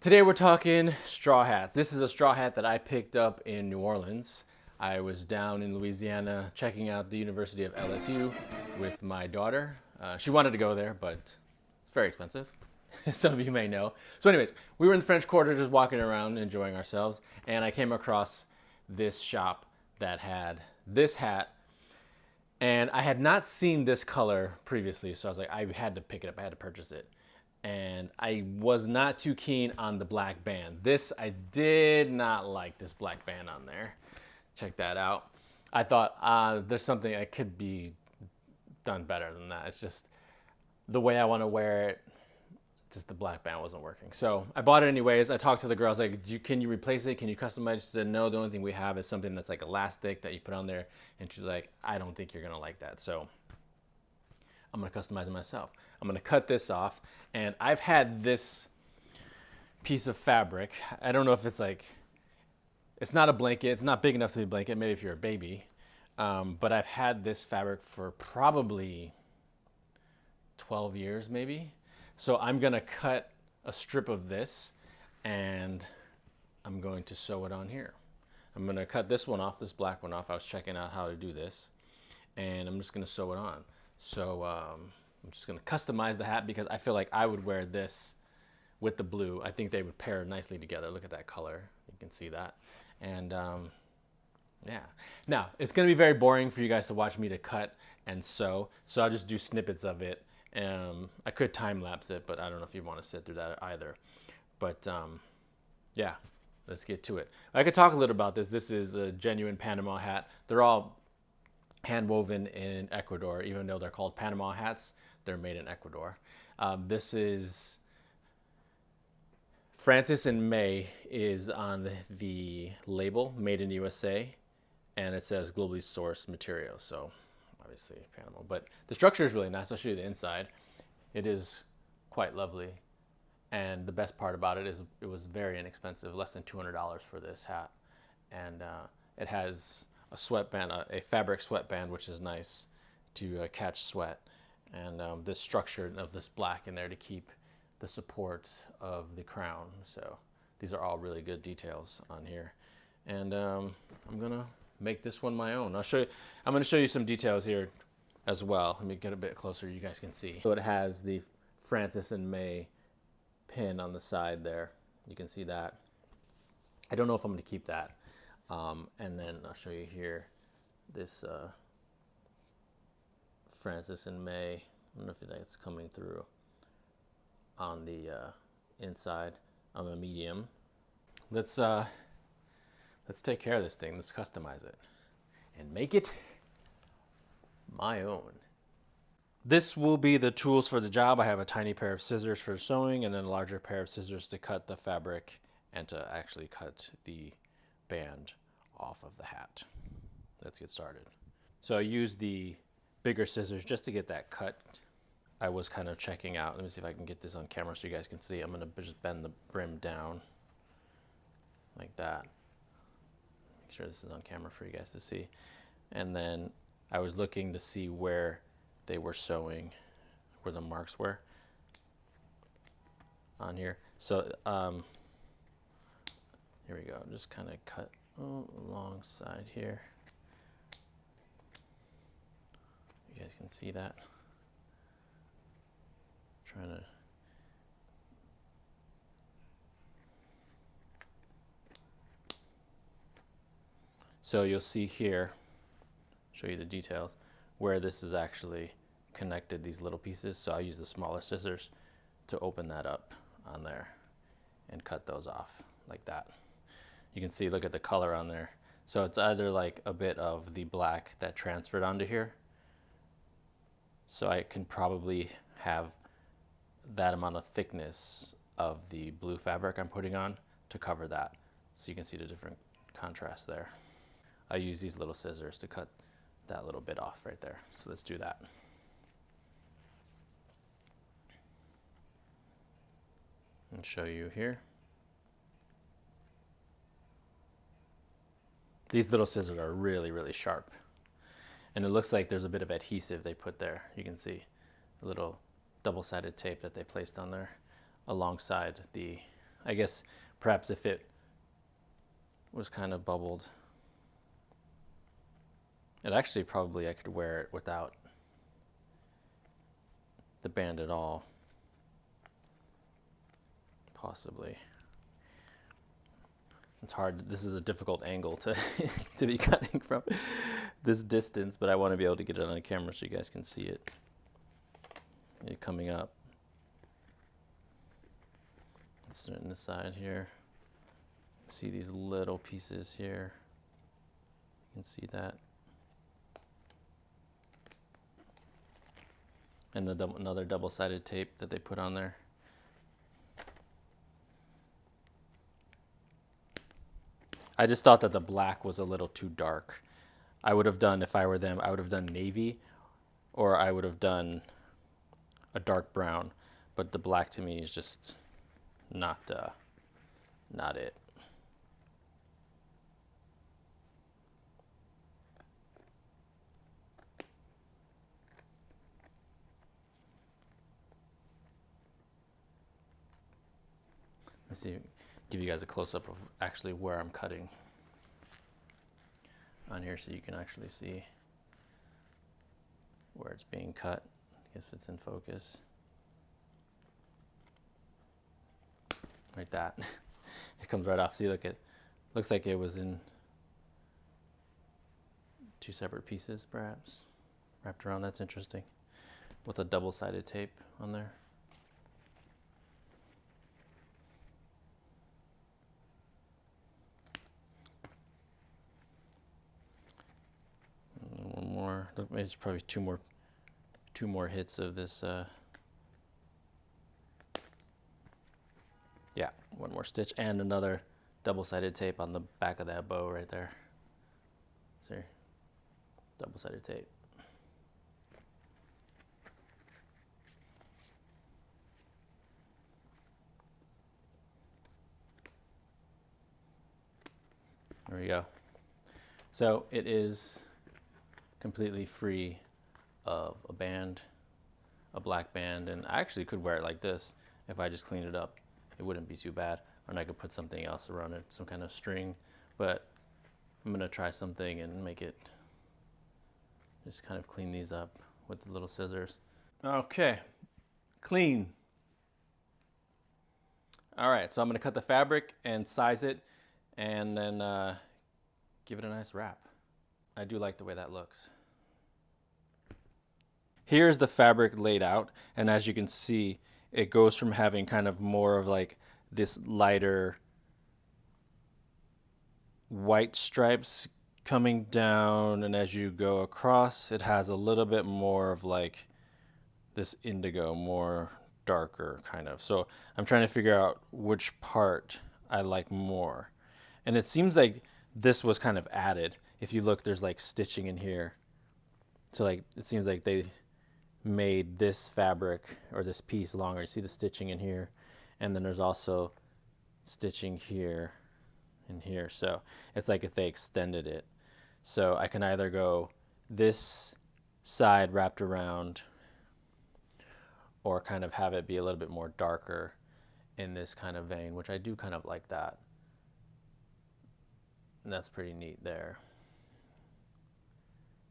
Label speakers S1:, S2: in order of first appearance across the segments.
S1: Today we're talking straw hats. This is a straw hat that I picked up in New Orleans. I was down in Louisiana checking out the University of LSU with my daughter. She wanted to go there, but it's very expensive. Some of you may know. So anyways, we were in the French Quarter just walking around enjoying ourselves, and I came across this shop that had this hat, and I had not seen this color previously, so I was like, I had to pick it up, I had to purchase it. And I was not too keen on the black band. I did not like this black band on there. Check that out. I thought there's something that could be done better than that. It's just the way I want to wear it, just the black band wasn't working. So I bought it anyways. I talked to the girl, I was like, can you replace it? Can you customize it? She said, no, the only thing we have is something that's like elastic that you put on there. And she's like, I don't think you're gonna like that. So I'm gonna customize it myself. I'm gonna cut this off, and I've had this piece of fabric. I don't know if it's not a blanket. It's not big enough to be a blanket, maybe if you're a baby. But I've had this fabric for probably 12 years maybe. So I'm gonna cut a strip of this, and I'm going to sew it on here. I'm gonna cut this one off, this black one off. I was checking out how to do this, and I'm just gonna sew it on. So I'm just gonna customize the hat because I feel like I would wear this with the blue. I think they would pair nicely together. Look at that color, you can see that. And yeah, now it's gonna be very boring for you guys to watch me to cut and sew, so I'll just do snippets of it. I could time lapse it, but I don't know if you want to sit through that either. But yeah, let's get to it. I could talk a little about this. This is a genuine Panama hat. They're all hand woven in Ecuador. Even though they're called Panama hats, they're made in Ecuador. This is Francis and May is on the label, made in USA, and it says globally sourced material. So obviously Panama, but the structure is really nice. I'll show you the inside. It is quite lovely. And the best part about it is it was very inexpensive, less than $200 for this hat. And it has a sweatband, a fabric sweatband, which is nice to catch sweat. And this structure of this black in there to keep the support of the crown. So these are all really good details on here. And I'm gonna make this one my own. I'm gonna show you some details here as well. Let me get a bit closer, you guys can see. So it has the Francis and May pin on the side there. You can see that. I don't know if I'm gonna keep that. And then I'll show you here this Francis and May. I don't know if that's coming through on the inside. I'm a medium. Let's take care of this thing. Let's customize it and make it my own. This will be the tools for the job. I have a tiny pair of scissors for sewing and then a larger pair of scissors to cut the fabric and to actually cut the band off of the hat. Let's get started. So I used the bigger scissors just to get that cut. I was kind of checking out. Let me see if I can get this on camera so you guys can see. I'm gonna just bend the brim down like that. Make sure this is on camera for you guys to see. And then I was looking to see where they were sewing, where the marks were on here. So here we go. Just kind of cut alongside here. You guys can see that. Trying to so you'll see here, show you the details, where this is actually connected, these little pieces. So I use the smaller scissors to open that up on there and cut those off like that. You can see, look at the color on there. So it's either like a bit of the black that transferred onto here. So I can probably have that amount of thickness of the blue fabric I'm putting on to cover that. So you can see the different contrast there. I use these little scissors to cut that little bit off right there. So let's do that. And show you here. These little scissors are really, really sharp. And it looks like there's a bit of adhesive they put there. You can see a little double-sided tape that they placed on there alongside the I guess perhaps if it was kind of bubbled, it actually probably I could wear it without the band at all, possibly. It's hard. This is a difficult angle to to be cutting from this distance, but I want to be able to get it on camera so you guys can see it coming up. Let's turn this side here. See these little pieces here. You can see that. And another double-sided tape that they put on there. I just thought that the black was a little too dark. I would have done, if I were them, I would have done navy, or I would have done a dark brown. But the black to me is just not it. Let's see, give you guys a close-up of actually where I'm cutting on here so you can actually see where it's being cut. I guess it's in focus. Like that. It comes right off. See, look, it looks like it was in two separate pieces, perhaps, wrapped around. That's interesting. With a double-sided tape on there. One more. There's probably two more hits of this. Yeah, one more stitch and another double-sided tape on the back of that bow right there. See, double-sided tape. There we go. So it is completely free of a band, a black band, and I actually could wear it like this if I just cleaned it up. It wouldn't be too bad, and I could put something else around it, some kind of string, but I'm gonna try something and make it, just kind of clean these up with the little scissors. Okay, clean. All right, so I'm gonna cut the fabric and size it, and then give it a nice wrap. I do like the way that looks. Here's the fabric laid out, and as you can see, it goes from having kind of more of like this lighter white stripes coming down, and as you go across, it has a little bit more of like this indigo, more darker kind of. So I'm trying to figure out which part I like more. And it seems like this was kind of added. If you look, there's like stitching in here. So like, it seems like they made this fabric or this piece longer. You see the stitching in here, and then there's also stitching here and here. So it's like if they extended it. So I can either go this side wrapped around, or kind of have it be a little bit more darker in this kind of vein, which I do kind of like that. And that's pretty neat there,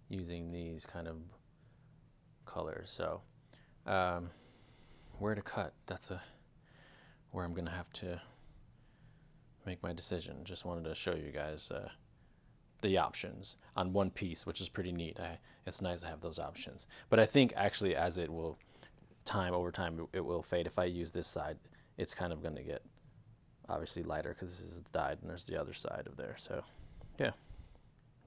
S1: using these kind of colors. So where to cut, that's where I'm gonna have to make my decision. Just wanted to show you guys the options on one piece, which is pretty neat. It's nice to have those options, but I think actually as it will over time it will fade. If I use this side, it's kind of going to get obviously lighter because this is dyed, and there's the other side of there. So yeah,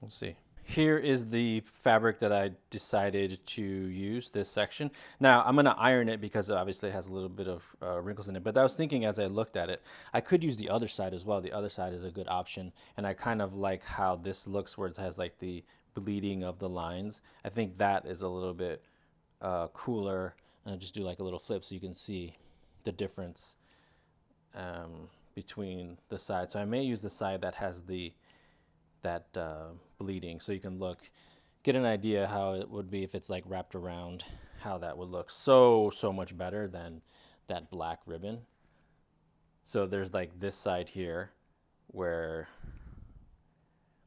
S1: we'll see. Here is the fabric that I decided to use, this section. Now I'm going to iron it because obviously it has a little bit of wrinkles in it, but I was thinking as I looked at it, I could use the other side as well. The other side is a good option, and I kind of like how this looks, where it has like the bleeding of the lines. I think that is a little bit cooler, and I'll just do like a little flip so you can see the difference between the sides. So I may use the side that has that bleeding, so you can get an idea how it would be if it's like wrapped around, how that would look so much better than that black ribbon. So there's like this side here where,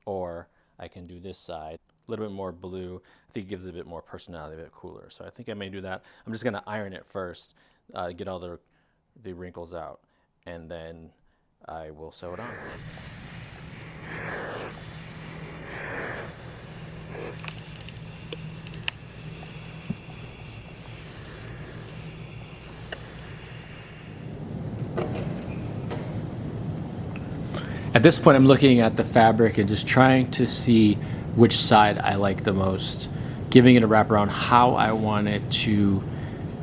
S1: or I can do this side, a little bit more blue. I think it gives it a bit more personality, a bit cooler. So I think I may do that. I'm just gonna iron it first, get all the wrinkles out, and then I will sew it on. At this point, I'm looking at the fabric and just trying to see which side I like the most, giving it a wrap around, how I want it to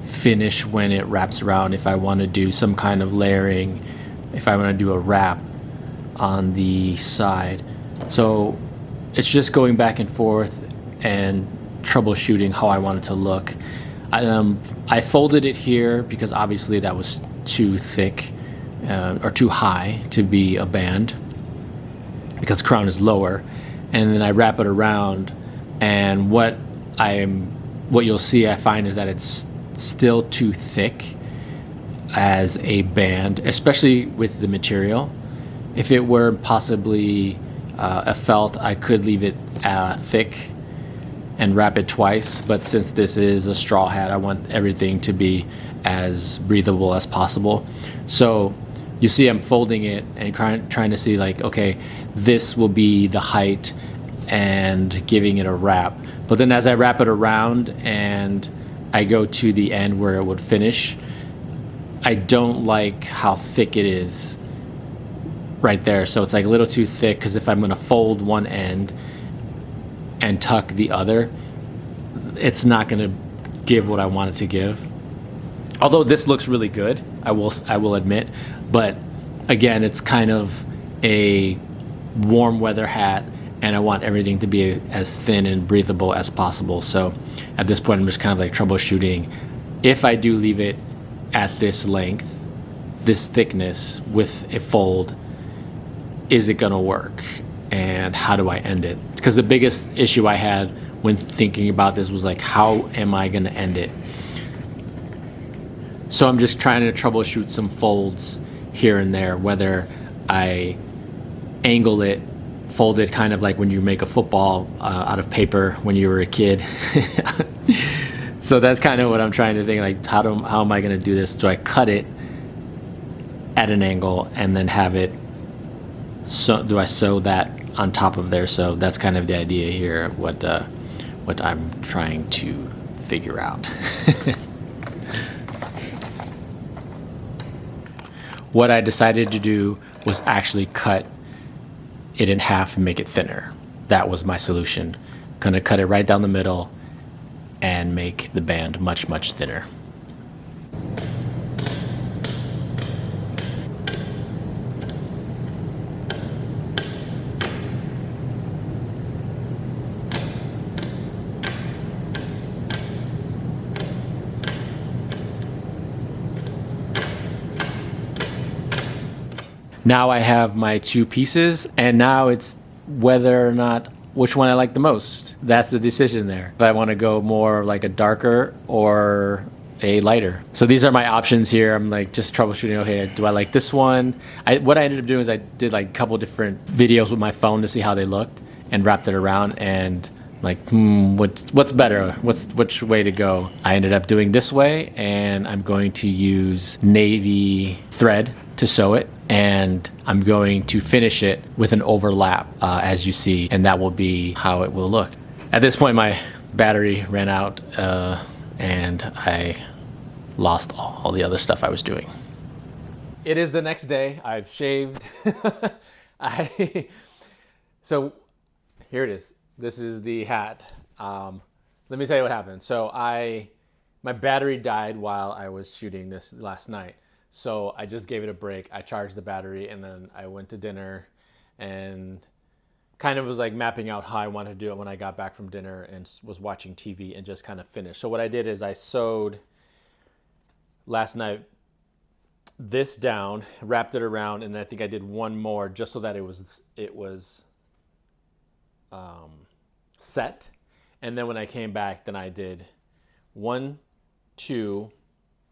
S1: finish when it wraps around, if I want to do some kind of layering, if I want to do a wrap on the side. So it's just going back and forth and troubleshooting how I want it to look. I folded it here because obviously that was too thick or too high to be a band because the crown is lower, and then I wrap it around, and what you'll see I find is that it's still too thick as a band, especially with the material. If it were possibly a felt, I could leave it thick and wrap it twice, but since this is a straw hat, I want everything to be as breathable as possible. So you see I'm folding it and trying to see like, okay, this will be the height, and giving it a wrap. But then as I wrap it around and I go to the end where it would finish, I don't like how thick it is right there. So it's like a little too thick, because if I'm going to fold one end and tuck the other, it's not going to give what I want it to give. Although this looks really good, I will admit, but again, it's kind of a warm weather hat, and I want everything to be as thin and breathable as possible. So at this point, I'm just kind of like troubleshooting. If I do leave it at this length, this thickness with a fold, is it gonna work? And how do I end it? Because the biggest issue I had when thinking about this was like, how am I gonna end it? So I'm just trying to troubleshoot some folds here and there, whether I angle it, fold it kind of like when you make a football out of paper when you were a kid. So that's kind of what I'm trying to think, like how am I going to do this? Do I cut it at an angle and then have it, so do I sew that on top of there? So that's kind of the idea here, what I'm trying to figure out. What I decided to do was actually cut it in half and make it thinner. That was my solution. Gonna cut it right down the middle and make the band much, much thinner. Now I have my two pieces, and now it's whether or not which one I like the most. That's the decision there. If I want to go more like a darker or a lighter. So these are my options here. I'm like just troubleshooting. Okay, do I like this one? What I ended up doing is I did like a couple different videos with my phone to see how they looked and wrapped it around, and like, what's better? Which way to go? I ended up doing this way, and I'm going to use navy thread to sew it, and I'm going to finish it with an overlap, as you see, and that will be how it will look. At this point, my battery ran out, and I lost all the other stuff I was doing. It is the next day. I've shaved. So here it is. This is the hat. Let me tell you what happened. So my battery died while I was shooting this last night. So I just gave it a break. I charged the battery, and then I went to dinner and kind of was like mapping out how I wanted to do it when I got back from dinner, and was watching TV and just kind of finished. So what I did is I sewed last night this down, wrapped it around, and I think I did one more just so that it was set. And then when I came back, then I did 1, 2,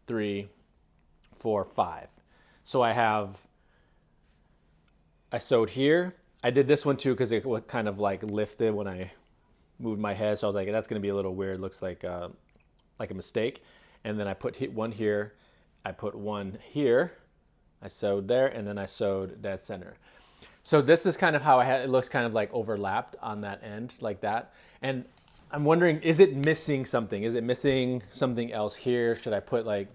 S1: 3, 4, 5. So I sewed here. I did this one too because it kind of like lifted when I moved my head. So I was like, that's going to be a little weird. Looks like a mistake. And then I put one here. I put one here. I sewed there, and then I sewed dead center. So this is kind of how it looks kind of like overlapped on that end like that. And I'm wondering, is it missing something? Is it missing something else here? Should I put like,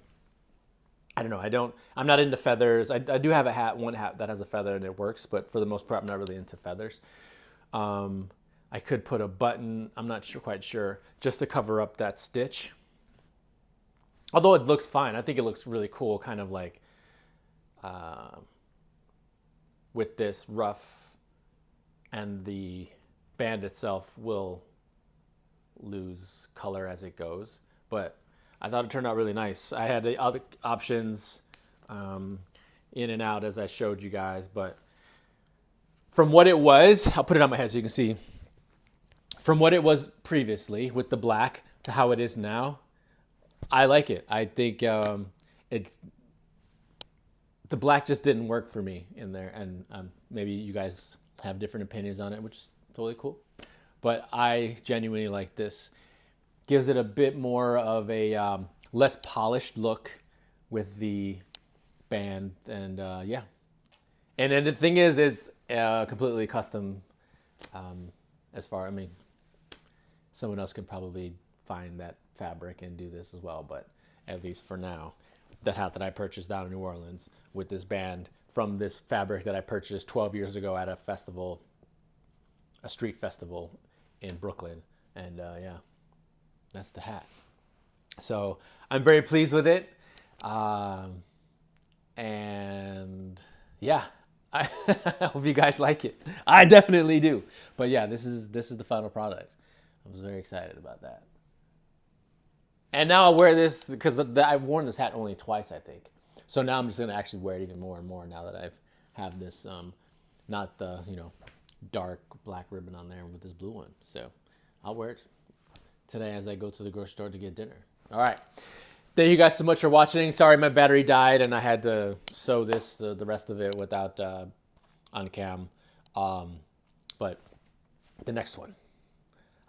S1: I don't know. I'm not into feathers. I do have one hat that has a feather and it works, but for the most part, I'm not really into feathers. I could put a button, I'm not quite sure, just to cover up that stitch. Although it looks fine. I think it looks really cool, kind of like with this ruff, and the band itself will lose color as it goes. But I thought it turned out really nice. I had the other options in and out as I showed you guys, but from what it was, I'll put it on my head so you can see. From what it was previously with the black to how it is now, I like it. I think the black just didn't work for me in there, and maybe you guys have different opinions on it, which is totally cool. But I genuinely like this. Gives it a bit more of a less polished look with the band, and yeah. And then the thing is, it's completely custom. I mean, someone else could probably find that fabric and do this as well, but at least for now, the hat that I purchased down in New Orleans with this band from this fabric that I purchased 12 years ago at a street festival in Brooklyn. And yeah, that's the hat. So I'm very pleased with it. And yeah, I hope you guys like it. I definitely do. But yeah, this is the final product. I was very excited about that. And now I'll wear this because I've worn this hat only twice, I think. So now I'm just going to actually wear it even more and more now that I've have this, not the, dark black ribbon on there with this blue one. So I'll wear it today as I go to the grocery store to get dinner. All right. Thank you guys so much for watching. Sorry my battery died and I had to sew this, the rest of it without on cam. But the next one,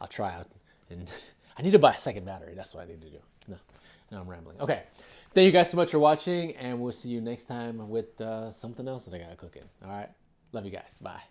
S1: I'll try out. And I need to buy a second battery. That's what I need to do. No, I'm rambling. Okay. Thank you guys so much for watching, and we'll see you next time with something else that I got cooking. All right. Love you guys. Bye.